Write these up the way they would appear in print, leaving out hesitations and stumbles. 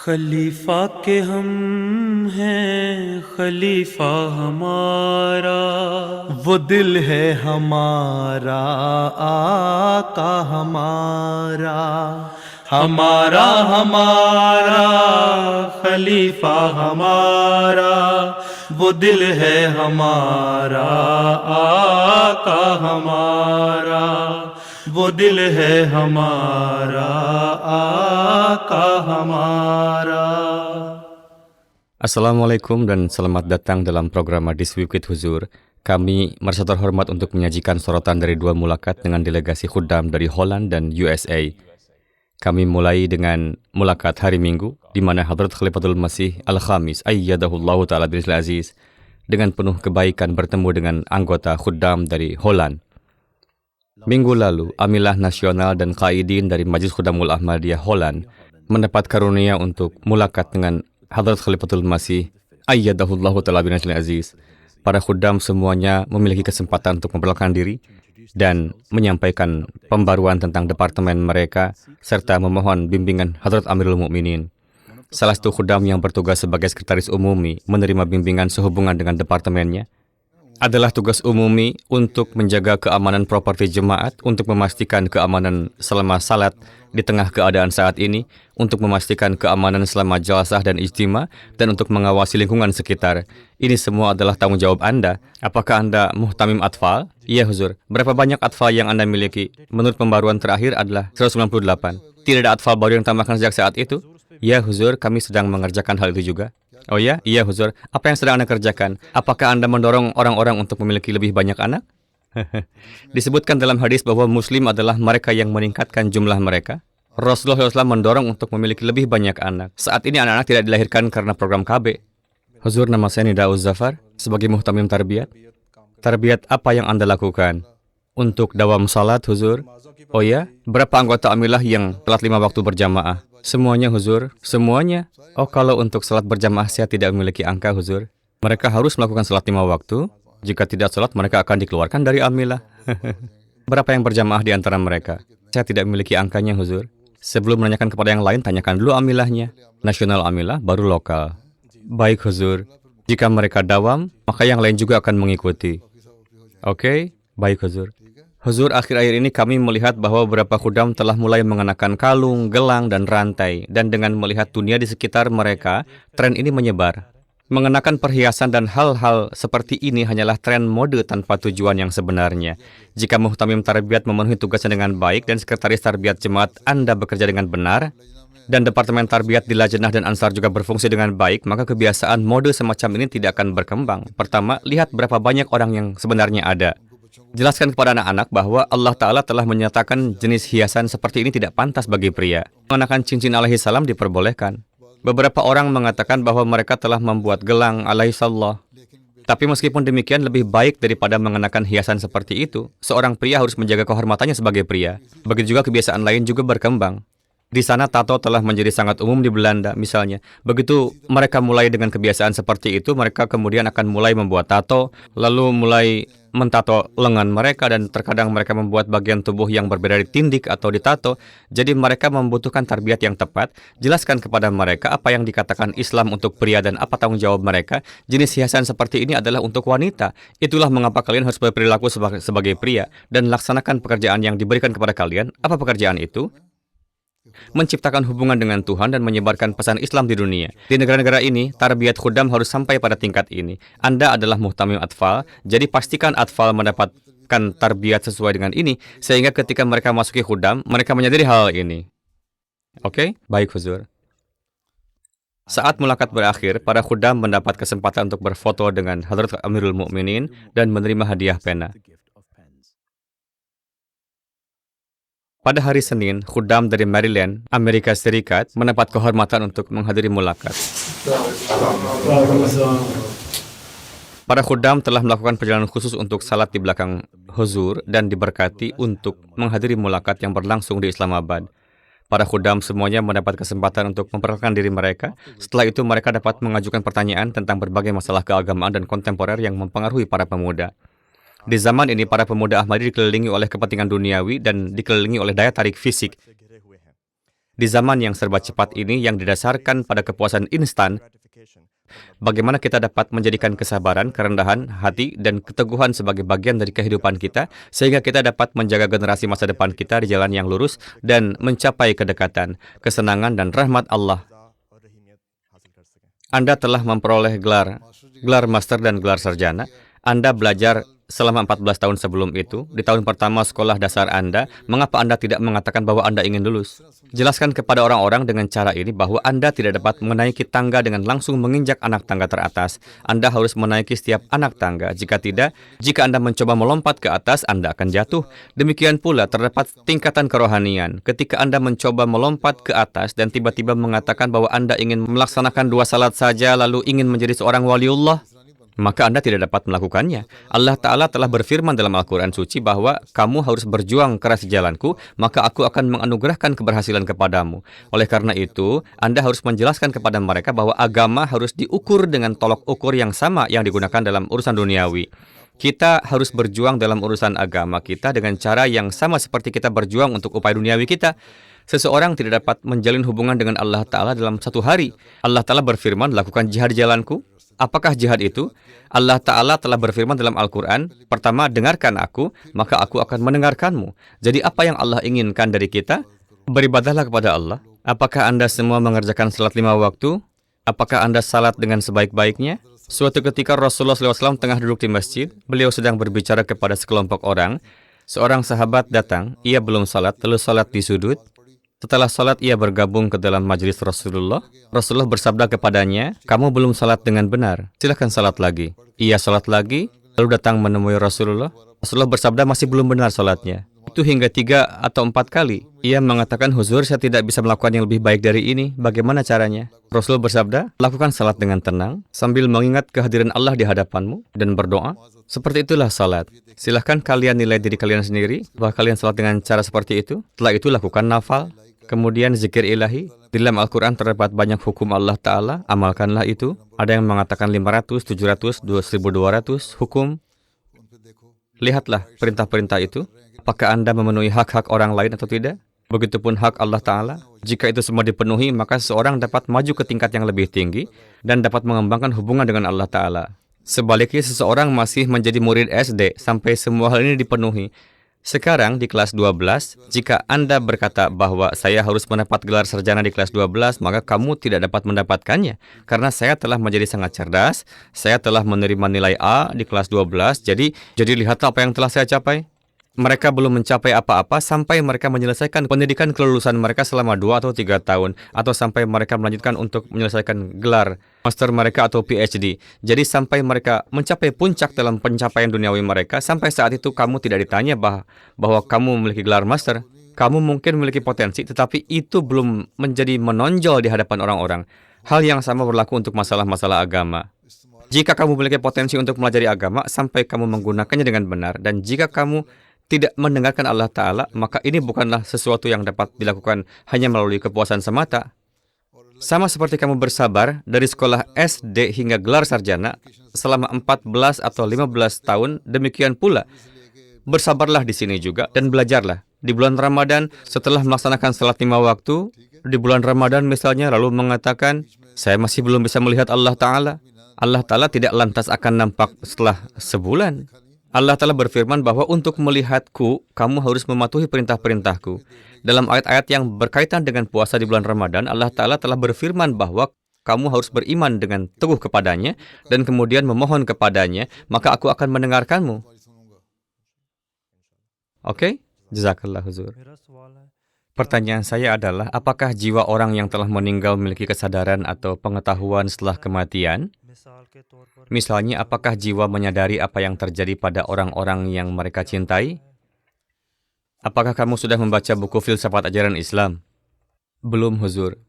खलीफा के हम हैं खलीफा हमारा, वो दिल है हमारा आका हमारा, हमारा हमारा खलीफा हमारा, वो दिल है हमारा आका हमारा, वो दिल है हमारा आका हमारा. Assalamualaikum dan selamat datang dalam program Hadis Week with Huzur. Kami merasa terhormat untuk menyajikan sorotan dari dua mulakat dengan delegasi khuddam dari Holland dan USA. Kami mulai dengan mulakat hari Minggu, di mana Hadrat Khalifatul Masih Al-Khamis Ayyadahullahu Ta'ala Bil Aziz dengan penuh kebaikan bertemu dengan anggota khuddam dari Holland. Minggu lalu, Amilah Nasional dan Qaidin dari Majlis Khuddamul Ahmadiyah Holland mendapat karunia untuk mulakat dengan Hadrat Khalifatul Masih Ayyadahullahu Ta'ala Bil Aziz. Para khuddam semuanya memiliki kesempatan untuk memperkenalkan diri dan menyampaikan pembaruan tentang departemen mereka serta memohon bimbingan Hadrat Amirul Mukminin. Salah satu khuddam yang bertugas sebagai sekretaris umumi menerima bimbingan sehubungan dengan departemennya adalah tugas umumi untuk menjaga keamanan properti jemaat, untuk memastikan keamanan selama salat di tengah keadaan saat ini, untuk memastikan keamanan selama jalasah dan ijtima, dan untuk mengawasi lingkungan sekitar. Ini semua adalah tanggung jawab Anda. Apakah Anda muhtamim atfal? Iya, Huzur. Berapa banyak atfal yang Anda miliki? Menurut pembaruan terakhir adalah 198. Tidak ada atfal baru yang tambahkan sejak saat itu? Ya, Huzur, kami sedang mengerjakan hal itu juga. Oh ya? Iya, Huzur. Apa yang sedang Anda kerjakan? Apakah Anda mendorong orang-orang untuk memiliki lebih banyak anak? Disebutkan dalam hadis bahwa Muslim adalah mereka yang meningkatkan jumlah mereka. Rasulullah SAW mendorong untuk memiliki lebih banyak anak. Saat ini anak-anak tidak dilahirkan karena program KB. Huzur, nama saya Nidauz Zafar, sebagai muhtamim tarbiyat. Tarbiyat apa yang Anda lakukan? Untuk dawam salat, Huzur. Oh ya? Berapa anggota amilah yang telat 5 waktu berjamaah? Semuanya, Huzur. Semuanya? Oh, kalau untuk salat berjamaah saya tidak memiliki angka, Huzur. Mereka harus melakukan salat 5 waktu. Jika tidak salat, mereka akan dikeluarkan dari amilah. Berapa yang berjamaah di antara mereka? Saya tidak memiliki angkanya, Huzur. Sebelum menanyakan kepada yang lain, tanyakan dulu amilahnya. Nasional amilah, baru lokal. Baik, Huzur. Jika mereka dawam, maka yang lain juga akan mengikuti. Oke? Baik, Huzur. Huzur, akhir-akhir ini kami melihat bahwa beberapa khuddam telah mulai mengenakan kalung, gelang, dan rantai. Dan dengan melihat dunia di sekitar mereka, tren ini menyebar. Mengenakan perhiasan dan hal-hal seperti ini hanyalah tren mode tanpa tujuan yang sebenarnya. Jika muhtamim tarbiyat memenuhi tugasnya dengan baik dan sekretaris tarbiyat jemaat Anda bekerja dengan benar, dan departemen tarbiyat di Lajnah dan Ansar juga berfungsi dengan baik, maka kebiasaan mode semacam ini tidak akan berkembang. Pertama, lihat berapa banyak orang yang sebenarnya ada. Jelaskan kepada anak-anak bahwa Allah Ta'ala telah menyatakan jenis hiasan seperti ini tidak pantas bagi pria. Mengenakan cincin alaihi salam diperbolehkan. Beberapa orang mengatakan bahwa mereka telah membuat gelang alaihi sallam. Tapi meskipun demikian, lebih baik daripada mengenakan hiasan seperti itu. Seorang pria harus menjaga kehormatannya sebagai pria. Begitu juga kebiasaan lain juga berkembang. Di sana tato telah menjadi sangat umum di Belanda, misalnya. Begitu mereka mulai dengan kebiasaan seperti itu, mereka kemudian akan mulai membuat tato, lalu mulai mentato lengan mereka, dan terkadang mereka membuat bagian tubuh yang berbeda ditindik atau ditato. Jadi mereka membutuhkan tarbiyat yang tepat. Jelaskan kepada mereka apa yang dikatakan Islam untuk pria dan apa tanggung jawab mereka. Jenis hiasan seperti ini adalah untuk wanita. Itulah mengapa kalian harus berperilaku sebagai pria dan laksanakan pekerjaan yang diberikan kepada kalian. Apa pekerjaan itu? Menciptakan hubungan dengan Tuhan dan menyebarkan pesan Islam di dunia. Di negara-negara ini, tarbiyat khuddam harus sampai pada tingkat ini. Anda adalah muhtamim atfal, jadi pastikan atfal mendapatkan tarbiyat sesuai dengan ini, sehingga ketika mereka masuki khuddam, mereka menyadari hal ini. Oke? Baik, Huzur. Saat mulakat berakhir, para khuddam mendapat kesempatan untuk berfoto dengan Hadrat Amirul Mukminin dan menerima hadiah pena. Pada hari Senin, khuddam dari Maryland, Amerika Serikat, mendapat kehormatan untuk menghadiri mulakat. Para khuddam telah melakukan perjalanan khusus untuk salat di belakang Huzur dan diberkati untuk menghadiri mulakat yang berlangsung di Islamabad. Para khuddam semuanya mendapat kesempatan untuk memperkenalkan diri mereka. Setelah itu mereka dapat mengajukan pertanyaan tentang berbagai masalah keagamaan dan kontemporer yang mempengaruhi para pemuda. Di zaman ini, para pemuda Ahmadi dikelilingi oleh kepentingan duniawi dan dikelilingi oleh daya tarik fisik. Di zaman yang serba cepat ini yang didasarkan pada kepuasan instan, bagaimana kita dapat menjadikan kesabaran, kerendahan hati, dan keteguhan sebagai bagian dari kehidupan kita, sehingga kita dapat menjaga generasi masa depan kita di jalan yang lurus dan mencapai kedekatan, kesenangan, dan rahmat Allah. Anda telah memperoleh gelar master dan gelar sarjana. Anda belajar selama 14 tahun sebelum itu. Di tahun pertama sekolah dasar Anda, mengapa Anda tidak mengatakan bahwa Anda ingin lulus? Jelaskan kepada orang-orang dengan cara ini bahwa Anda tidak dapat menaiki tangga dengan langsung menginjak anak tangga teratas. Anda harus menaiki setiap anak tangga. Jika tidak, jika Anda mencoba melompat ke atas, Anda akan jatuh. Demikian pula terdapat tingkatan kerohanian. Ketika Anda mencoba melompat ke atas dan tiba-tiba mengatakan bahwa Anda ingin melaksanakan 2 salat saja lalu ingin menjadi seorang waliullah, maka Anda tidak dapat melakukannya. Allah Ta'ala telah berfirman dalam Al-Quran Suci bahwa kamu harus berjuang keras di jalanku, maka aku akan menganugerahkan keberhasilan kepadamu. Oleh karena itu, Anda harus menjelaskan kepada mereka bahwa agama harus diukur dengan tolok ukur yang sama yang digunakan dalam urusan duniawi. Kita harus berjuang dalam urusan agama kita dengan cara yang sama seperti kita berjuang untuk upaya duniawi kita. Seseorang tidak dapat menjalin hubungan dengan Allah Ta'ala dalam 1 hari. Allah Ta'ala berfirman, lakukan jihad di jalanku. Apakah jihad itu? Allah Ta'ala telah berfirman dalam Al-Quran, pertama, dengarkan aku, maka aku akan mendengarkanmu. Jadi apa yang Allah inginkan dari kita? Beribadahlah kepada Allah. Apakah Anda semua mengerjakan salat 5 waktu? Apakah Anda salat dengan sebaik-baiknya? Suatu ketika Rasulullah SAW tengah duduk di masjid, beliau sedang berbicara kepada sekelompok orang. Seorang sahabat datang, ia belum salat, lalu salat di sudut. Setelah salat, ia bergabung ke dalam majelis Rasulullah. Rasulullah bersabda kepadanya, kamu belum salat dengan benar, silakan salat lagi. Ia salat lagi, lalu datang menemui Rasulullah. Rasulullah bersabda, masih belum benar salatnya. Itu hingga 3 atau 4 kali. Ia mengatakan, Huzur, saya tidak bisa melakukan yang lebih baik dari ini. Bagaimana caranya? Rasulullah bersabda, lakukan salat dengan tenang, sambil mengingat kehadiran Allah di hadapanmu, dan berdoa. Seperti itulah salat. Silahkan kalian nilai diri kalian sendiri, bahwa kalian salat dengan cara seperti itu. Setelah itu, lakukan nafal. Kemudian zikir ilahi. Di dalam Al-Quran terdapat banyak hukum Allah Ta'ala. Amalkanlah itu. Ada yang mengatakan 500, 700, 1200 hukum. Lihatlah perintah-perintah itu. Apakah Anda memenuhi hak-hak orang lain atau tidak? Begitupun hak Allah Ta'ala. Jika itu semua dipenuhi, maka seorang dapat maju ke tingkat yang lebih tinggi dan dapat mengembangkan hubungan dengan Allah Ta'ala. Sebaliknya, seseorang masih menjadi murid SD sampai semua hal ini dipenuhi. Sekarang di kelas 12, jika Anda berkata bahwa saya harus mendapat gelar sarjana di kelas 12, maka kamu tidak dapat mendapatkannya. Karena saya telah menjadi sangat cerdas, saya telah menerima nilai A di kelas 12, jadi lihatlah apa yang telah saya capai. Mereka belum mencapai apa-apa sampai mereka menyelesaikan pendidikan kelulusan mereka selama 2 atau 3 tahun, atau sampai mereka melanjutkan untuk menyelesaikan gelar master mereka atau PhD. Jadi sampai mereka mencapai puncak dalam pencapaian duniawi mereka, sampai saat itu kamu tidak ditanya bahwa kamu memiliki gelar master. Kamu mungkin memiliki potensi, tetapi itu belum menjadi menonjol di hadapan orang-orang. Hal yang sama berlaku untuk masalah-masalah agama. Jika kamu memiliki potensi untuk melajari agama, sampai kamu menggunakannya dengan benar, dan jika kamu tidak mendengarkan Allah Ta'ala, maka ini bukanlah sesuatu yang dapat dilakukan hanya melalui kepuasan semata. Sama seperti kamu bersabar dari sekolah SD hingga gelar sarjana selama 14 atau 15 tahun, demikian pula bersabarlah di sini juga dan belajarlah. Di bulan Ramadan, setelah melaksanakan salat 5 waktu, di bulan Ramadan misalnya, lalu mengatakan, saya masih belum bisa melihat Allah Ta'ala. Allah Ta'ala tidak lantas akan nampak setelah sebulan. Allah Ta'ala berfirman bahwa untuk melihatku, kamu harus mematuhi perintah-perintahku. Dalam ayat-ayat yang berkaitan dengan puasa di bulan Ramadan, Allah Ta'ala telah berfirman bahwa kamu harus beriman dengan teguh kepadanya, dan kemudian memohon kepadanya, maka aku akan mendengarkanmu. Oke? Jazakallah Huzur. Pertanyaan saya adalah, apakah jiwa orang yang telah meninggal memiliki kesadaran atau pengetahuan setelah kematian? Misalnya, apakah jiwa menyadari apa yang terjadi pada orang-orang yang mereka cintai? Apakah kamu sudah membaca buku filsafat ajaran Islam? Belum, Huzur.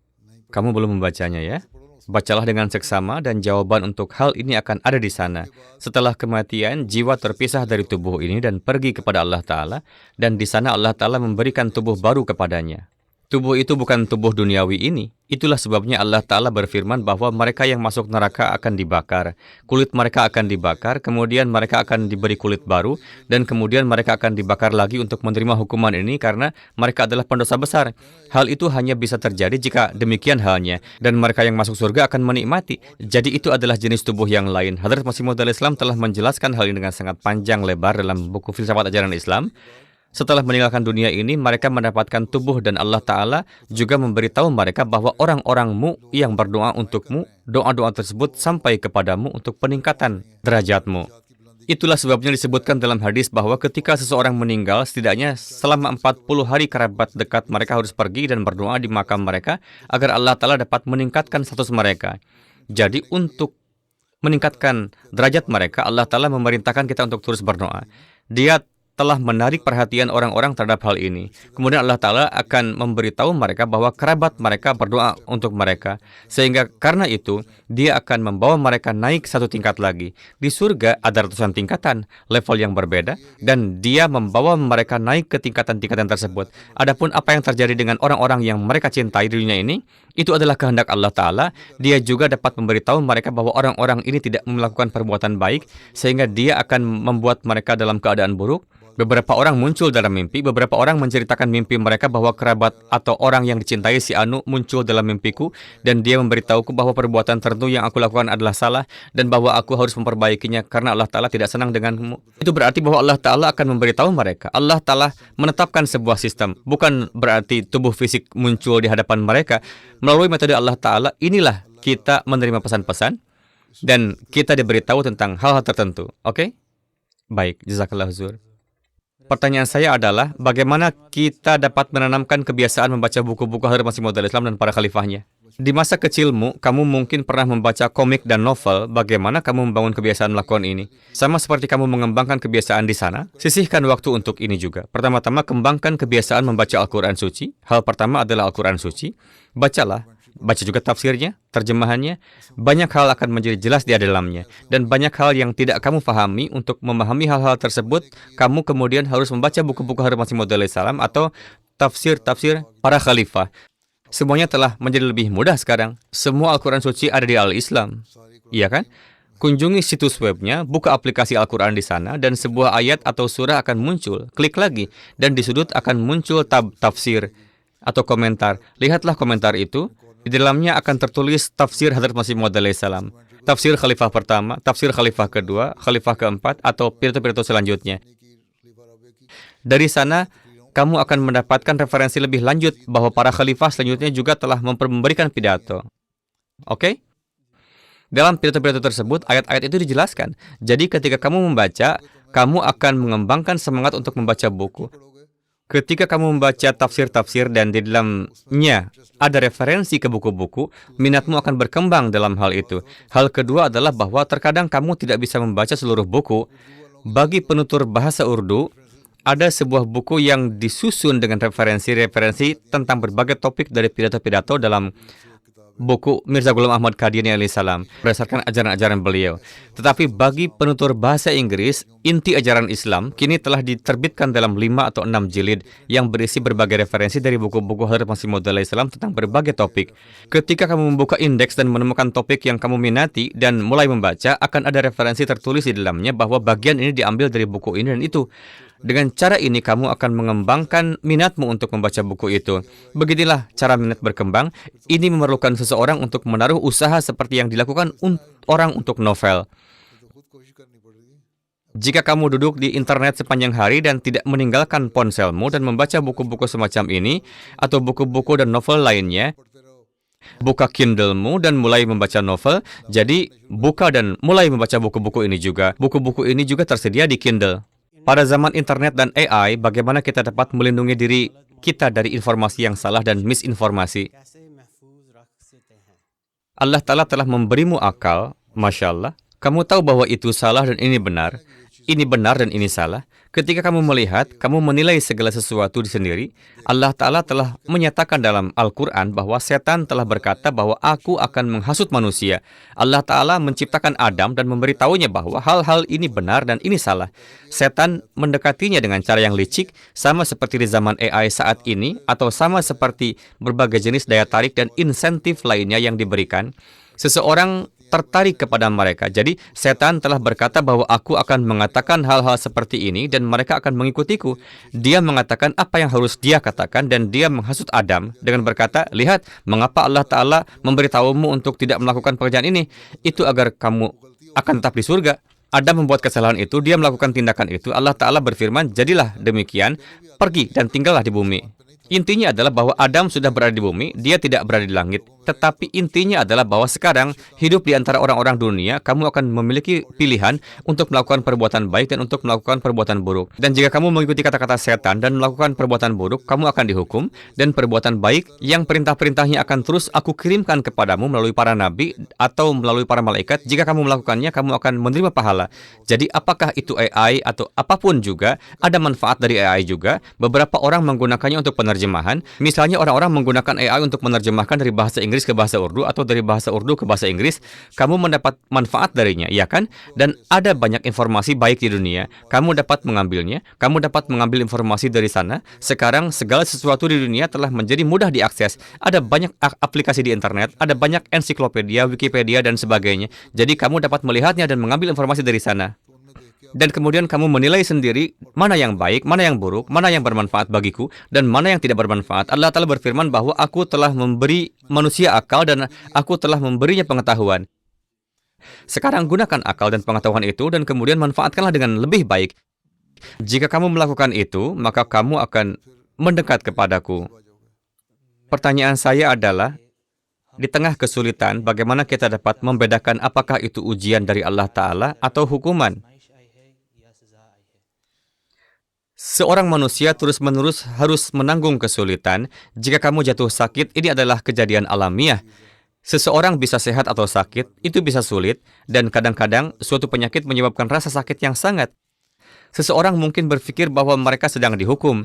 Kamu belum membacanya, ya? Bacalah dengan seksama dan jawaban untuk hal ini akan ada di sana. Setelah kematian, jiwa terpisah dari tubuh ini dan pergi kepada Allah Ta'ala, dan di sana Allah Ta'ala memberikan tubuh baru kepadanya. Tubuh itu bukan tubuh duniawi ini. Itulah sebabnya Allah Ta'ala berfirman bahwa mereka yang masuk neraka akan dibakar. Kulit mereka akan dibakar, kemudian mereka akan diberi kulit baru, dan kemudian mereka akan dibakar lagi untuk menerima hukuman ini karena mereka adalah pendosa besar. Hal itu hanya bisa terjadi jika demikian halnya, dan mereka yang masuk surga akan menikmati. Jadi itu adalah jenis tubuh yang lain. Hadrat Masih Maud Islam telah menjelaskan hal ini dengan sangat panjang lebar dalam buku Filsafat Ajaran Islam. Setelah meninggalkan dunia ini, mereka mendapatkan tubuh dan Allah Ta'ala juga memberitahu mereka bahwa orang-orangmu yang berdoa untukmu, doa-doa tersebut sampai kepadamu untuk peningkatan derajatmu. Itulah sebabnya disebutkan dalam hadis bahwa ketika seseorang meninggal, setidaknya selama 40 hari kerabat dekat mereka harus pergi dan berdoa di makam mereka agar Allah Ta'ala dapat meningkatkan status mereka. Jadi untuk meningkatkan derajat mereka, Allah Ta'ala memerintahkan kita untuk terus berdoa. Dia telah menarik perhatian orang-orang terhadap hal ini. Kemudian Allah Ta'ala akan memberitahu mereka bahwa kerabat mereka berdoa untuk mereka. Sehingga karena itu, dia akan membawa mereka naik satu tingkat lagi. Di surga ada ratusan tingkatan, level yang berbeda, dan dia membawa mereka naik ke tingkatan-tingkatan tersebut. Adapun apa yang terjadi dengan orang-orang yang mereka cintai di dunia ini, itu adalah kehendak Allah Ta'ala. Dia juga dapat memberitahu mereka bahwa orang-orang ini tidak melakukan perbuatan baik, sehingga dia akan membuat mereka dalam keadaan buruk. Beberapa orang muncul dalam mimpi, beberapa orang menceritakan mimpi mereka bahwa kerabat atau orang yang dicintai si Anu muncul dalam mimpiku, dan dia memberitahuku bahwa perbuatan tertentu yang aku lakukan adalah salah, dan bahwa aku harus memperbaikinya karena Allah Ta'ala tidak senang denganmu. Itu berarti bahwa Allah Ta'ala akan memberitahu mereka. Allah Ta'ala menetapkan sebuah sistem, bukan berarti tubuh fisik muncul di hadapan mereka. Melalui metode Allah Ta'ala, inilah kita menerima pesan-pesan, dan kita diberitahu tentang hal-hal tertentu. Oke? Baik, jazakallah huzur. Pertanyaan saya adalah, bagaimana kita dapat menanamkan kebiasaan membaca buku-buku Hadrat Masih Maud Islam dan para khalifahnya? Di masa kecilmu, kamu mungkin pernah membaca komik dan novel. Bagaimana kamu membangun kebiasaan melakukan ini? Sama seperti kamu mengembangkan kebiasaan di sana, sisihkan waktu untuk ini juga. Pertama-tama, kembangkan kebiasaan membaca Al-Quran Suci. Hal pertama adalah Al-Quran Suci. Bacalah. Baca juga tafsirnya, terjemahannya. Banyak hal akan menjadi jelas di dalamnya. Dan banyak hal yang tidak kamu pahami. Untuk memahami hal-hal tersebut, kamu kemudian harus membaca buku-buku Hadrat Masih Maud Islam atau tafsir-tafsir para khalifah. Semuanya telah menjadi lebih mudah sekarang. Semua Al-Quran Suci ada di Al-Islam. Iya kan? Kunjungi situs webnya, buka aplikasi Al-Quran di sana, dan sebuah ayat atau surah akan muncul. Klik lagi, dan di sudut akan muncul tab tafsir atau komentar. Lihatlah komentar itu. Di dalamnya akan tertulis tafsir Hadrat Masih Maud Islam, tafsir khalifah pertama, tafsir khalifah kedua, khalifah keempat, atau pidato-pidato selanjutnya. Dari sana, kamu akan mendapatkan referensi lebih lanjut bahwa para khalifah selanjutnya juga telah memberikan pidato. Oke? Dalam pidato-pidato tersebut, ayat-ayat itu dijelaskan. Jadi ketika kamu membaca, kamu akan mengembangkan semangat untuk membaca buku. Ketika kamu membaca tafsir-tafsir dan di dalamnya ada referensi ke buku-buku, minatmu akan berkembang dalam hal itu. Hal kedua adalah bahwa terkadang kamu tidak bisa membaca seluruh buku. Bagi penutur bahasa Urdu, ada sebuah buku yang disusun dengan referensi-referensi tentang berbagai topik dari pidato-pidato dalam buku Mirza Ghulam Ahmad Qadiani alaihi salam berdasarkan ajaran-ajaran beliau. Tetapi bagi penutur bahasa Inggris, inti ajaran Islam kini telah diterbitkan dalam 5 atau 6 jilid yang berisi berbagai referensi dari buku-buku Hadrat Masih Maud Islam tentang berbagai topik. Ketika kamu membuka indeks dan menemukan topik yang kamu minati dan mulai membaca, akan ada referensi tertulis di dalamnya bahwa bagian ini diambil dari buku ini dan itu. Dengan cara ini, kamu akan mengembangkan minatmu untuk membaca buku itu. Beginilah cara minat berkembang. Ini memerlukan seseorang untuk menaruh usaha seperti yang dilakukan orang untuk novel. Jika kamu duduk di internet sepanjang hari dan tidak meninggalkan ponselmu dan membaca buku-buku semacam ini, atau buku-buku dan novel lainnya, buka Kindlemu dan mulai membaca novel. Jadi, buka dan mulai membaca buku-buku ini juga. Buku-buku ini juga tersedia di Kindle. Pada zaman internet dan AI, bagaimana kita dapat melindungi diri kita dari informasi yang salah dan misinformasi? Allah Ta'ala telah memberimu akal, Masya Allah. Kamu tahu bahwa itu salah dan ini benar dan ini salah. Ketika kamu melihat, kamu menilai segala sesuatu di sendiri, Allah Ta'ala telah menyatakan dalam Al-Quran bahwa setan telah berkata bahwa aku akan menghasut manusia. Allah Ta'ala menciptakan Adam dan memberitahunya bahwa hal-hal ini benar dan ini salah. Setan mendekatinya dengan cara yang licik, sama seperti di zaman AI saat ini, atau sama seperti berbagai jenis daya tarik dan insentif lainnya yang diberikan. Seseorang tertarik kepada mereka. Jadi, setan telah berkata bahwa aku akan mengatakan hal-hal seperti ini dan mereka akan mengikutiku. Dia mengatakan apa yang harus dia katakan dan dia menghasut Adam dengan berkata, lihat, mengapa Allah Ta'ala memberitahumu untuk tidak melakukan pekerjaan ini? Itu agar kamu akan tetap di surga. Adam membuat kesalahan itu, dia melakukan tindakan itu. Allah Ta'ala berfirman, jadilah demikian, pergi dan tinggallah di bumi. Intinya adalah bahwa Adam sudah berada di bumi, dia tidak berada di langit. Tetapi intinya adalah bahwa sekarang hidup di antara orang-orang dunia, kamu akan memiliki pilihan untuk melakukan perbuatan baik dan untuk melakukan perbuatan buruk. Dan jika kamu mengikuti kata-kata setan dan melakukan perbuatan buruk, kamu akan dihukum. Dan perbuatan baik yang perintah-perintahnya akan terus aku kirimkan kepadamu melalui para nabi atau melalui para malaikat. Jika kamu melakukannya, kamu akan menerima pahala. Jadi apakah itu AI atau apapun juga, ada manfaat dari AI juga. Beberapa orang menggunakannya untuk penerjemahan. Misalnya orang-orang menggunakan AI untuk menerjemahkan dari bahasa Inggris ke bahasa Urdu atau dari bahasa Urdu ke bahasa Inggris. Kamu mendapat manfaat darinya, ya kan? Dan ada banyak informasi baik di dunia. Kamu dapat mengambilnya, kamu dapat mengambil informasi dari sana. Sekarang segala sesuatu di dunia telah menjadi mudah diakses. Ada banyak aplikasi di internet, ada banyak ensiklopedia, Wikipedia dan sebagainya. Jadi kamu dapat melihatnya dan mengambil informasi dari sana. Dan kemudian kamu menilai sendiri mana yang baik, mana yang buruk, mana yang bermanfaat bagiku, dan mana yang tidak bermanfaat. Allah Ta'ala berfirman bahwa aku telah memberi manusia akal dan aku telah memberinya pengetahuan. Sekarang gunakan akal dan pengetahuan itu dan kemudian manfaatkanlah dengan lebih baik. Jika kamu melakukan itu, maka kamu akan mendekat kepadaku. Pertanyaan saya adalah, di tengah kesulitan, bagaimana kita dapat membedakan apakah itu ujian dari Allah Ta'ala atau hukuman? Seorang manusia terus-menerus harus menanggung kesulitan. Jika kamu jatuh sakit, ini adalah kejadian alamiah. Seseorang bisa sehat atau sakit, itu bisa sulit, dan kadang-kadang suatu penyakit menyebabkan rasa sakit yang sangat. Seseorang mungkin berpikir bahwa mereka sedang dihukum.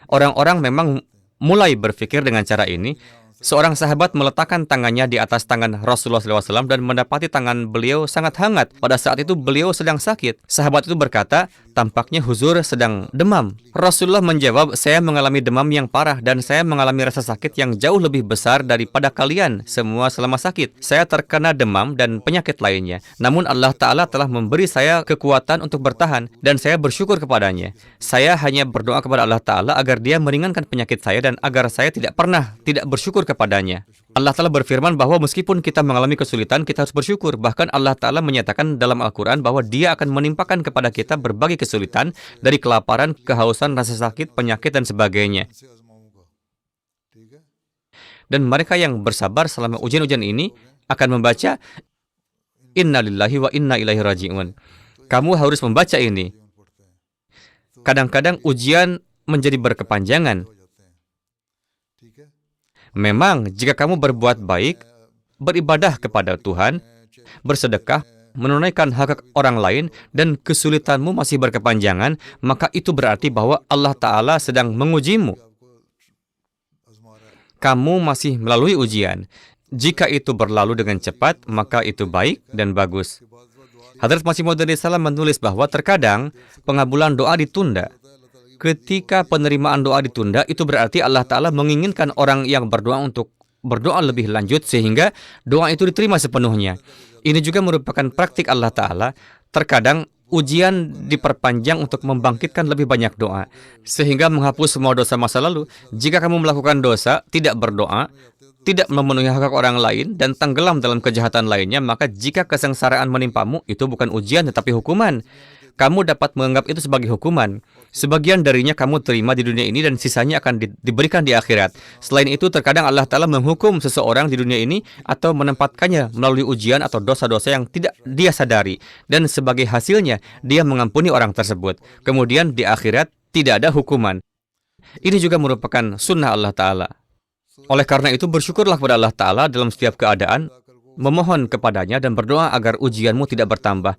Orang-orang memang mulai berpikir dengan cara ini. Seorang sahabat meletakkan tangannya di atas tangan Rasulullah SAW dan mendapati tangan beliau sangat hangat. Pada saat itu beliau sedang sakit. Sahabat itu berkata, tampaknya Huzur sedang demam. Rasulullah menjawab, saya mengalami demam yang parah dan saya mengalami rasa sakit yang jauh lebih besar daripada kalian semua selama sakit. Saya terkena demam dan penyakit lainnya. Namun Allah Ta'ala telah memberi saya kekuatan untuk bertahan dan saya bersyukur kepadanya. Saya hanya berdoa kepada Allah Ta'ala agar dia meringankan penyakit saya dan agar saya tidak pernah tidak bersyukur kepadanya. Allah Ta'ala berfirman bahwa meskipun kita mengalami kesulitan, kita harus bersyukur. Bahkan Allah Ta'ala menyatakan dalam Al-Quran bahwa dia akan menimpakan kepada kita berbagai kesulitan dari kelaparan, kehausan, rasa sakit, penyakit, dan sebagainya. Dan mereka yang bersabar selama ujian-ujian ini akan membaca Inna lillahi wa inna ilaihi raji'un. Kamu harus membaca ini. Kadang-kadang ujian menjadi berkepanjangan. Memang, jika kamu berbuat baik, beribadah kepada Tuhan, bersedekah, menunaikan hak orang lain, dan kesulitanmu masih berkepanjangan, maka itu berarti bahwa Allah Ta'ala sedang mengujimu. Kamu masih melalui ujian. Jika itu berlalu dengan cepat, maka itu baik dan bagus. Hadrat Masih Maud salam menulis bahwa terkadang pengabulan doa ditunda. Ketika penerimaan doa ditunda, itu berarti Allah Ta'ala menginginkan orang yang berdoa untuk berdoa lebih lanjut sehingga doa itu diterima sepenuhnya. Ini juga merupakan praktik Allah Ta'ala. Terkadang ujian diperpanjang untuk membangkitkan lebih banyak doa, sehingga menghapus semua dosa masa lalu. Jika kamu melakukan dosa, tidak berdoa, tidak memenuhi hak orang lain, dan tenggelam dalam kejahatan lainnya, maka jika kesengsaraan menimpamu, itu bukan ujian tetapi hukuman. Kamu dapat menganggap itu sebagai hukuman. Sebagian darinya kamu terima di dunia ini dan sisanya akan diberikan di akhirat. Selain itu, terkadang Allah Ta'ala menghukum seseorang di dunia ini atau menempatkannya melalui ujian atau dosa-dosa yang tidak dia sadari. Dan sebagai hasilnya, dia mengampuni orang tersebut. Kemudian di akhirat tidak ada hukuman. Ini juga merupakan sunnah Allah Ta'ala. Oleh karena itu, bersyukurlah kepada Allah Ta'ala dalam setiap keadaan, memohon kepadanya dan berdoa agar ujianmu tidak bertambah.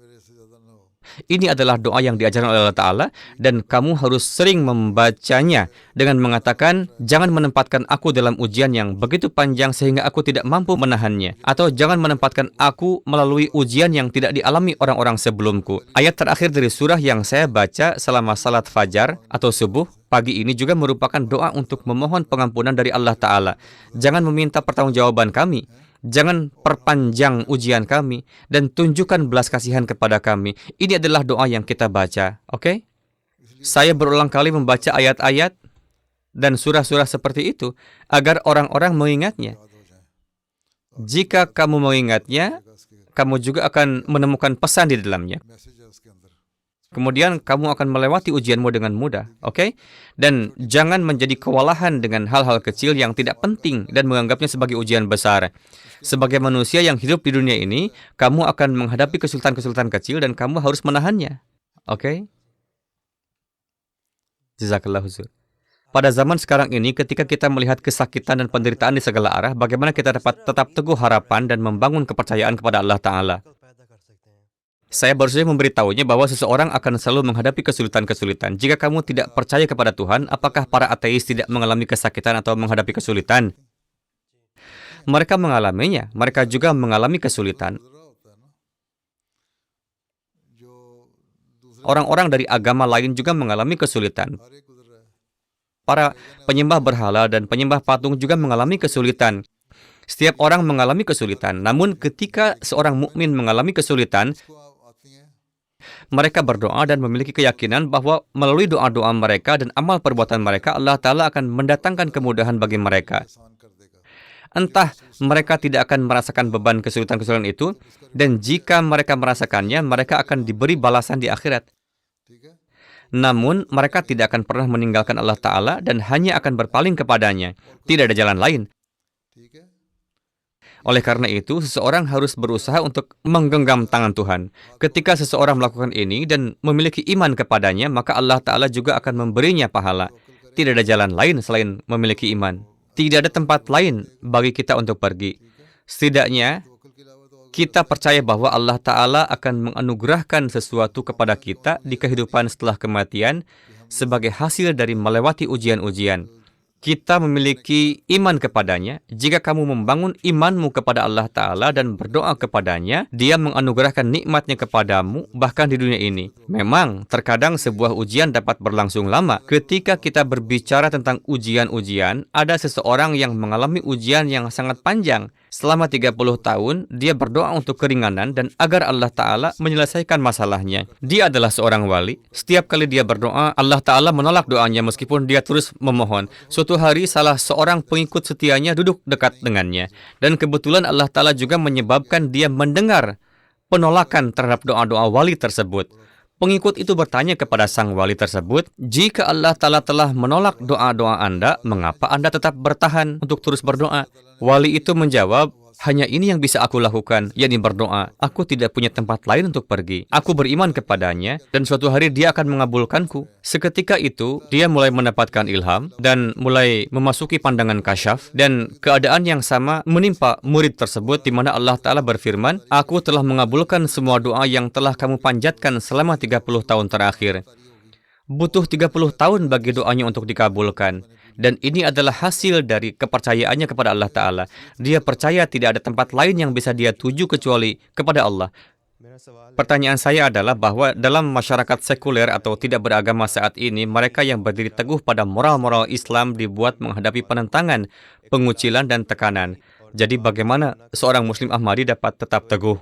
Ini adalah doa yang diajarkan oleh Allah Ta'ala dan kamu harus sering membacanya dengan mengatakan, jangan menempatkan aku dalam ujian yang begitu panjang sehingga aku tidak mampu menahannya. Atau jangan menempatkan aku melalui ujian yang tidak dialami orang-orang sebelumku. Ayat terakhir dari surah yang saya baca selama salat fajar atau subuh pagi ini juga merupakan doa untuk memohon pengampunan dari Allah Ta'ala. Jangan meminta pertanggungjawaban kami. Jangan perpanjang ujian kami dan tunjukkan belas kasihan kepada kami. Ini adalah doa yang kita baca, oke? Saya berulang kali membaca ayat-ayat dan surah-surah seperti itu agar orang-orang mengingatnya. Jika kamu mengingatnya, kamu juga akan menemukan pesan di dalamnya. Kemudian kamu akan melewati ujianmu dengan mudah, oke? Dan jangan menjadi kewalahan dengan hal-hal kecil yang tidak penting dan menganggapnya sebagai ujian besar. Sebagai manusia yang hidup di dunia ini, kamu akan menghadapi kesulitan-kesulitan kecil dan kamu harus menahannya, oke? Jazakallah huzur. Pada zaman sekarang ini, ketika kita melihat kesakitan dan penderitaan di segala arah, bagaimana kita dapat tetap teguh harapan dan membangun kepercayaan kepada Allah Ta'ala? Saya baru saja memberitahunya bahwa seseorang akan selalu menghadapi kesulitan-kesulitan. Jika kamu tidak percaya kepada Tuhan, apakah para ateis tidak mengalami kesakitan atau menghadapi kesulitan? Mereka mengalaminya. Mereka juga mengalami kesulitan. Orang-orang dari agama lain juga mengalami kesulitan. Para penyembah berhala dan penyembah patung juga mengalami kesulitan. Setiap orang mengalami kesulitan. Namun ketika seorang mukmin mengalami kesulitan, mereka berdoa dan memiliki keyakinan bahwa melalui doa-doa mereka dan amal perbuatan mereka, Allah Ta'ala akan mendatangkan kemudahan bagi mereka. Entah mereka tidak akan merasakan beban kesulitan-kesulitan itu, dan jika mereka merasakannya, mereka akan diberi balasan di akhirat. Namun, mereka tidak akan pernah meninggalkan Allah Ta'ala dan hanya akan berpaling kepadanya. Tidak ada jalan lain. Oleh karena itu, seseorang harus berusaha untuk menggenggam tangan Tuhan. Ketika seseorang melakukan ini dan memiliki iman kepadanya, maka Allah Ta'ala juga akan memberinya pahala. Tidak ada jalan lain selain memiliki iman. Tidak ada tempat lain bagi kita untuk pergi. Setidaknya, kita percaya bahwa Allah Ta'ala akan menganugerahkan sesuatu kepada kita di kehidupan setelah kematian sebagai hasil dari melewati ujian-ujian. Kita memiliki iman kepadanya. Jika kamu membangun imanmu kepada Allah Ta'ala dan berdoa kepadanya, Dia menganugerahkan nikmatnya kepadamu bahkan di dunia ini. Memang, terkadang sebuah ujian dapat berlangsung lama. Ketika kita berbicara tentang ujian-ujian, ada seseorang yang mengalami ujian yang sangat panjang. Selama 30 tahun, dia berdoa untuk keringanan dan agar Allah Ta'ala menyelesaikan masalahnya. Dia adalah seorang wali. Setiap kali dia berdoa, Allah Ta'ala menolak doanya meskipun dia terus memohon. Suatu hari, salah seorang pengikut setianya duduk dekat dengannya. Dan kebetulan Allah Ta'ala juga menyebabkan dia mendengar penolakan terhadap doa-doa wali tersebut. Pengikut itu bertanya kepada sang wali tersebut, jika Allah Ta'ala telah menolak doa-doa Anda, mengapa Anda tetap bertahan untuk terus berdoa? Wali itu menjawab, hanya ini yang bisa aku lakukan, yakni berdoa. Aku tidak punya tempat lain untuk pergi. Aku beriman kepadanya, dan suatu hari dia akan mengabulkanku. Seketika itu, dia mulai mendapatkan ilham, dan mulai memasuki pandangan kasyaf, dan keadaan yang sama menimpa murid tersebut, di mana Allah Ta'ala berfirman, aku telah mengabulkan semua doa yang telah kamu panjatkan selama 30 tahun terakhir. Butuh 30 tahun bagi doanya untuk dikabulkan. Dan ini adalah hasil dari kepercayaannya kepada Allah Ta'ala. Dia percaya tidak ada tempat lain yang bisa dia tuju kecuali kepada Allah. Pertanyaan saya adalah bahwa dalam masyarakat sekuler atau tidak beragama saat ini, mereka yang berdiri teguh pada moral-moral Islam dibuat menghadapi penentangan, pengucilan, dan tekanan. Jadi bagaimana seorang Muslim Ahmadi dapat tetap teguh?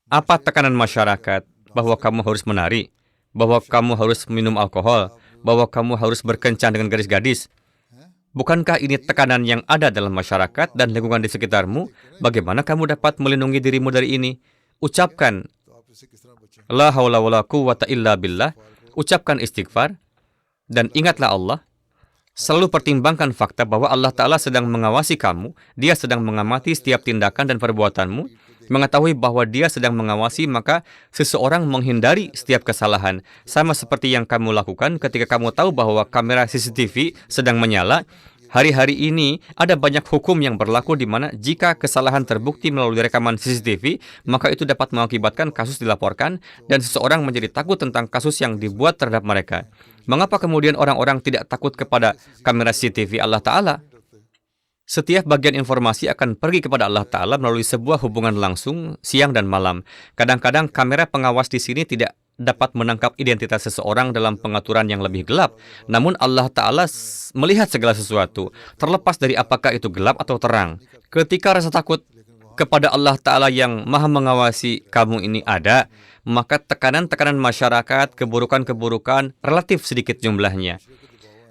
Apa tekanan masyarakat? Bahwa kamu harus menari? Bahwa kamu harus minum alkohol, bahwa kamu harus berkencan dengan gadis-gadis. Bukankah ini tekanan yang ada dalam masyarakat dan lingkungan di sekitarmu? Bagaimana kamu dapat melindungi dirimu dari ini? Ucapkan, la haula wala quwwata illa billah. Ucapkan istighfar, dan ingatlah Allah. Selalu pertimbangkan fakta bahwa Allah Ta'ala sedang mengawasi kamu. Dia sedang mengamati setiap tindakan dan perbuatanmu. Mengetahui bahwa dia sedang mengawasi, maka seseorang menghindari setiap kesalahan. Sama seperti yang kamu lakukan ketika kamu tahu bahwa kamera CCTV sedang menyala, Hari-hari ini ada banyak hukum yang berlaku di mana jika kesalahan terbukti melalui rekaman CCTV, maka itu dapat mengakibatkan kasus dilaporkan dan seseorang menjadi takut tentang kasus yang dibuat terhadap mereka. Mengapa kemudian orang-orang tidak takut kepada kamera CCTV Allah Ta'ala? Setiap bagian informasi akan pergi kepada Allah Ta'ala melalui sebuah hubungan langsung siang dan malam. Kadang-kadang kamera pengawas di sini tidak dapat menangkap identitas seseorang dalam pengaturan yang lebih gelap. Namun Allah Ta'ala melihat segala sesuatu, terlepas dari apakah itu gelap atau terang. Ketika rasa takut kepada Allah Ta'ala yang maha mengawasi kamu ini ada, maka tekanan-tekanan masyarakat, keburukan-keburukan relatif sedikit jumlahnya.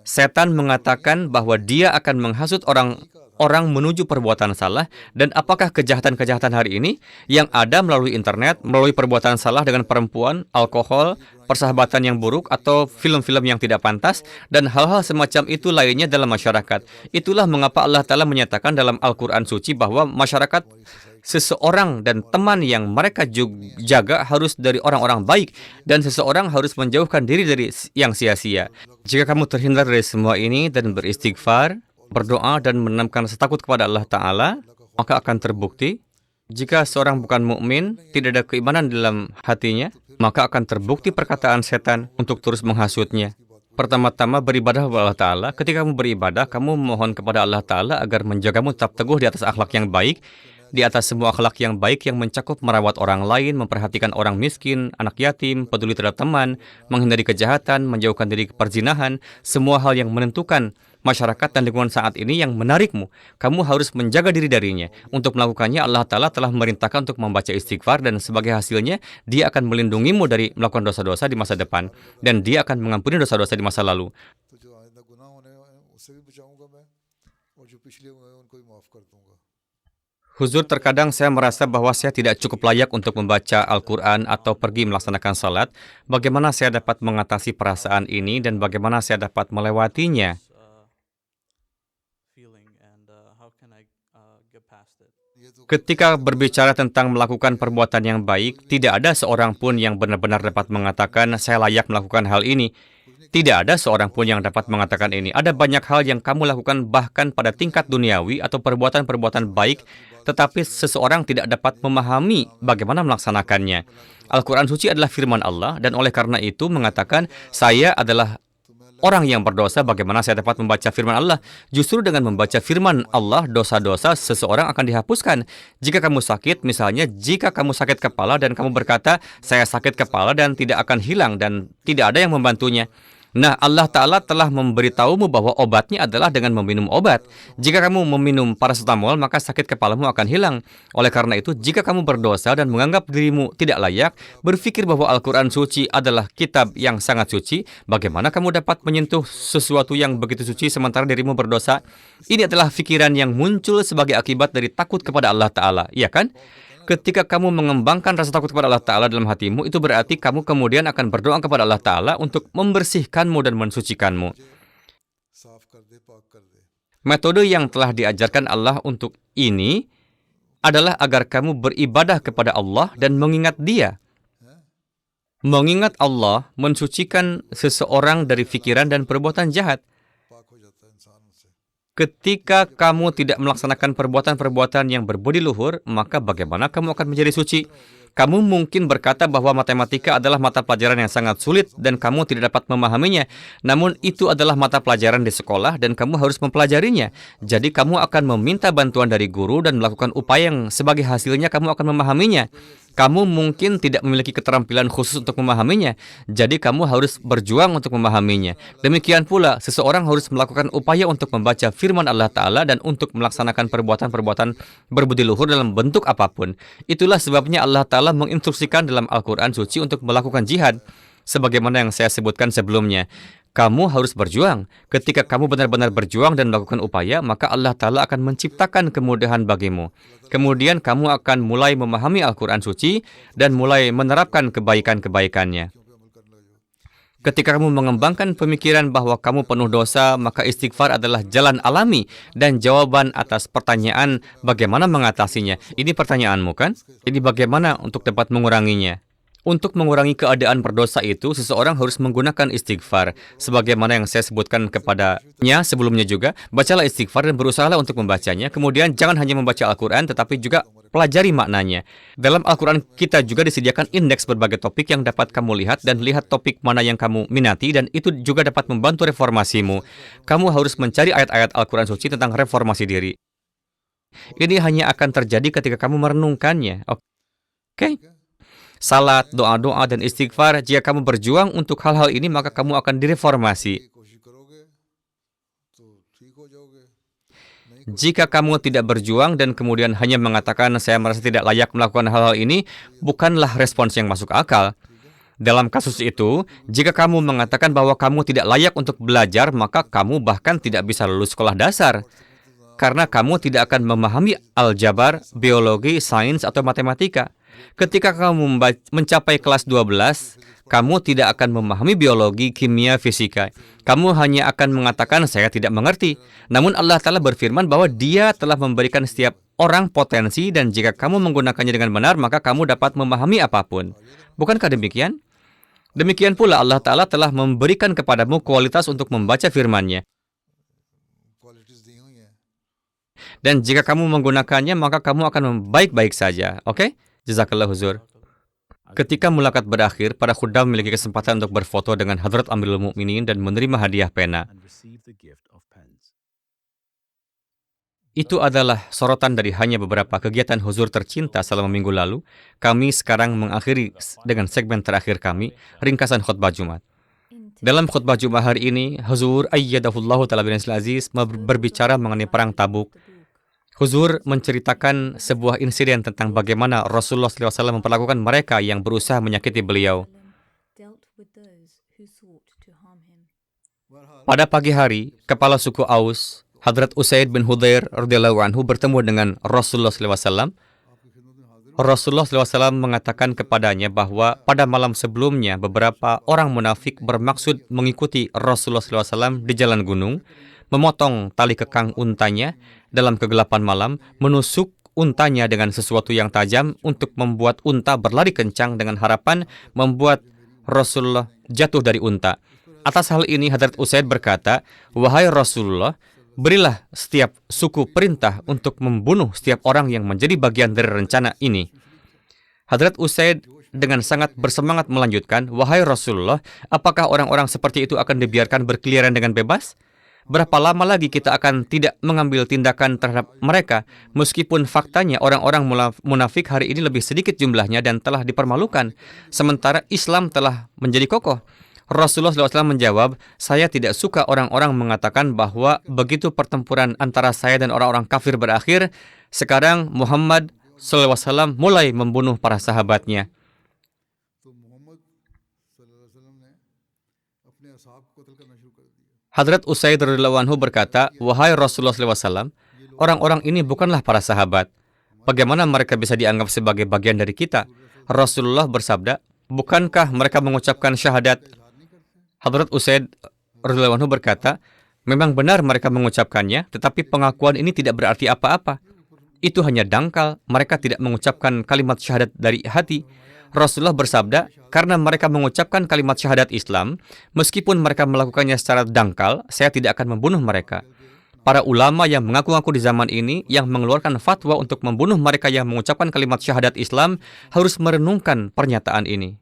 Setan mengatakan bahwa dia akan menghasut orang menuju perbuatan salah, dan apakah kejahatan-kejahatan hari ini yang ada melalui internet, melalui perbuatan salah dengan perempuan, alkohol, persahabatan yang buruk, atau film-film yang tidak pantas, dan hal-hal semacam itu lainnya dalam masyarakat. Itulah mengapa Allah Ta'ala menyatakan dalam Al-Quran Suci bahwa masyarakat, seseorang dan teman yang mereka jaga harus dari orang-orang baik, dan seseorang harus menjauhkan diri dari yang sia-sia. Jika kamu terhindar dari semua ini dan beristighfar, berdoa dan menanamkan rasa takut kepada Allah Ta'ala, maka akan terbukti. Jika seorang bukan mukmin, tidak ada keimanan dalam hatinya, maka akan terbukti perkataan setan untuk terus menghasutnya. Pertama-tama beribadah kepada Allah Ta'ala. Ketika kamu beribadah, kamu memohon kepada Allah Ta'ala agar menjagamu tetap teguh di atas akhlak yang baik, di atas semua akhlak yang baik yang mencakup merawat orang lain, memperhatikan orang miskin, anak yatim, peduli terhadap teman, menghindari kejahatan, menjauhkan diri perzinahan, semua hal yang menentukan masyarakat dan lingkungan saat ini yang menarikmu. Kamu harus menjaga diri darinya. Untuk melakukannya, Allah Ta'ala telah memerintahkan untuk membaca istighfar, dan sebagai hasilnya, Dia akan melindungimu dari melakukan dosa-dosa di masa depan, dan Dia akan mengampuni dosa-dosa di masa lalu. Huzur, terkadang saya merasa bahwa saya tidak cukup layak untuk membaca Al-Quran atau pergi melaksanakan salat. Bagaimana saya dapat mengatasi perasaan ini dan bagaimana saya dapat melewatinya? Ketika berbicara tentang melakukan perbuatan yang baik, tidak ada seorang pun yang benar-benar dapat mengatakan, saya layak melakukan hal ini. Tidak ada seorang pun yang dapat mengatakan ini. Ada banyak hal yang kamu lakukan bahkan pada tingkat duniawi atau perbuatan-perbuatan baik, tetapi seseorang tidak dapat memahami bagaimana melaksanakannya. Al-Quran Suci adalah firman Allah, dan oleh karena itu mengatakan, saya adalah orang yang berdosa, bagaimana saya dapat membaca firman Allah? Justru dengan membaca firman Allah, dosa-dosa seseorang akan dihapuskan. Jika kamu sakit, misalnya, jika kamu sakit kepala dan kamu berkata, saya sakit kepala dan tidak akan hilang dan tidak ada yang membantunya. Nah, Allah Ta'ala telah memberitahumu bahwa obatnya adalah dengan meminum obat. Jika kamu meminum paracetamol, maka sakit kepalamu akan hilang. Oleh karena itu, jika kamu berdosa dan menganggap dirimu tidak layak, berpikir bahwa Al-Quran Suci adalah kitab yang sangat suci, bagaimana kamu dapat menyentuh sesuatu yang begitu suci sementara dirimu berdosa? Ini adalah pikiran yang muncul sebagai akibat dari takut kepada Allah Ta'ala, iya kan? Ketika kamu mengembangkan rasa takut kepada Allah Ta'ala dalam hatimu, itu berarti kamu kemudian akan berdoa kepada Allah Ta'ala untuk membersihkanmu dan mensucikanmu. Metode yang telah diajarkan Allah untuk ini adalah agar kamu beribadah kepada Allah dan mengingat Dia. Mengingat Allah mensucikan seseorang dari pikiran dan perbuatan jahat. Ketika kamu tidak melaksanakan perbuatan-perbuatan yang berbudi luhur, maka bagaimana kamu akan menjadi suci? Kamu mungkin berkata bahwa matematika adalah mata pelajaran yang sangat sulit dan kamu tidak dapat memahaminya. Namun itu adalah mata pelajaran di sekolah dan kamu harus mempelajarinya. Jadi kamu akan meminta bantuan dari guru dan melakukan upaya yang sebagai hasilnya kamu akan memahaminya. Kamu mungkin tidak memiliki keterampilan khusus untuk memahaminya, jadi kamu harus berjuang untuk memahaminya. Demikian pula, seseorang harus melakukan upaya untuk membaca firman Allah Ta'ala dan untuk melaksanakan perbuatan-perbuatan berbudi luhur dalam bentuk apapun. Itulah sebabnya Allah Ta'ala menginstruksikan dalam Al-Quran Suci untuk melakukan jihad. Sebagaimana yang saya sebutkan sebelumnya, kamu harus berjuang. Ketika kamu benar-benar berjuang dan melakukan upaya, maka Allah Ta'ala akan menciptakan kemudahan bagimu. Kemudian kamu akan mulai memahami Al-Quran Suci dan mulai menerapkan kebaikan-kebaikannya. Ketika kamu mengembangkan pemikiran bahwa kamu penuh dosa, maka istighfar adalah jalan alami dan jawaban atas pertanyaan bagaimana mengatasinya. Ini pertanyaanmu kan? Ini bagaimana untuk dapat menguranginya? Untuk mengurangi keadaan berdosa itu, seseorang harus menggunakan istighfar. Sebagaimana yang saya sebutkan kepadanya sebelumnya juga, bacalah istighfar dan berusahalah untuk membacanya. Kemudian jangan hanya membaca Al-Quran, tetapi juga pelajari maknanya. Dalam Al-Quran kita juga disediakan indeks berbagai topik yang dapat kamu lihat, dan lihat topik mana yang kamu minati, dan itu juga dapat membantu reformasimu. Kamu harus mencari ayat-ayat Al-Quran suci tentang reformasi diri. Ini hanya akan terjadi ketika kamu merenungkannya. Oke? Salat, doa-doa, dan istighfar, jika kamu berjuang untuk hal-hal ini, maka kamu akan direformasi. Jika kamu tidak berjuang dan kemudian hanya mengatakan, saya merasa tidak layak melakukan hal-hal ini, bukanlah respons yang masuk akal. Dalam kasus itu, jika kamu mengatakan bahwa kamu tidak layak untuk belajar, maka kamu bahkan tidak bisa lulus sekolah dasar. Karena kamu tidak akan memahami aljabar, biologi, sains, atau matematika. Ketika kamu mencapai kelas 12, kamu tidak akan memahami biologi, kimia, fisika. Kamu hanya akan mengatakan, saya tidak mengerti. Namun Allah Ta'ala berfirman bahwa Dia telah memberikan setiap orang potensi, dan jika kamu menggunakannya dengan benar, maka kamu dapat memahami apapun. Bukankah demikian? Demikian pula Allah Ta'ala telah memberikan kepadamu kualitas untuk membaca firman-Nya. Dan jika kamu menggunakannya, maka kamu akan baik-baik saja. Oke? Jazakallah huzur. Ketika mulakat berakhir, para khuddam memiliki kesempatan untuk berfoto dengan Hadrat Amirul Mukminin dan menerima hadiah pena. Itu adalah sorotan dari hanya beberapa kegiatan huzur tercinta selama minggu lalu. Kami sekarang mengakhiri dengan segmen terakhir kami, ringkasan khutbah Jumat. Dalam khutbah Jumat hari ini, Huzur Ayyadahullahu Ta'ala bin Aziz berbicara mengenai perang Tabuk. Huzur menceritakan sebuah insiden tentang bagaimana Rasulullah SAW memperlakukan mereka yang berusaha menyakiti beliau. Pada pagi hari, kepala suku Aus, Hadrat Usaid bin Hudhair radhiyallahu anhu bertemu dengan Rasulullah SAW. Rasulullah SAW mengatakan kepadanya bahwa pada malam sebelumnya beberapa orang munafik bermaksud mengikuti Rasulullah SAW di jalan gunung, memotong tali kekang untanya dalam kegelapan malam, menusuk untanya dengan sesuatu yang tajam untuk membuat unta berlari kencang dengan harapan membuat Rasulullah jatuh dari unta. Atas hal ini Hadrat Usaid berkata, "Wahai Rasulullah, berilah setiap suku perintah untuk membunuh setiap orang yang menjadi bagian dari rencana ini." Hadrat Usaid dengan sangat bersemangat melanjutkan, "Wahai Rasulullah, apakah orang-orang seperti itu akan dibiarkan berkeliaran dengan bebas? Berapa lama lagi kita akan tidak mengambil tindakan terhadap mereka, meskipun faktanya orang-orang munafik hari ini lebih sedikit jumlahnya dan telah dipermalukan, sementara Islam telah menjadi kokoh?" Rasulullah SAW menjawab, "Saya tidak suka orang-orang mengatakan bahwa begitu pertempuran antara saya dan orang-orang kafir berakhir, sekarang Muhammad SAW mulai membunuh para sahabatnya." Hadrat Usaid radhiyallahu anhu berkata, "Wahai Rasulullah SAW, orang-orang ini bukanlah para sahabat. Bagaimana mereka bisa dianggap sebagai bagian dari kita?" Rasulullah bersabda, "Bukankah mereka mengucapkan syahadat?" Hadrat Usaid radhiyallahu anhu berkata, "Memang benar mereka mengucapkannya, tetapi pengakuan ini tidak berarti apa-apa. Itu hanya dangkal, mereka tidak mengucapkan kalimat syahadat dari hati." Rasulullah bersabda, "Karena mereka mengucapkan kalimat syahadat Islam, meskipun mereka melakukannya secara dangkal, saya tidak akan membunuh mereka." Para ulama yang mengaku-ngaku di zaman ini, yang mengeluarkan fatwa untuk membunuh mereka yang mengucapkan kalimat syahadat Islam, harus merenungkan pernyataan ini.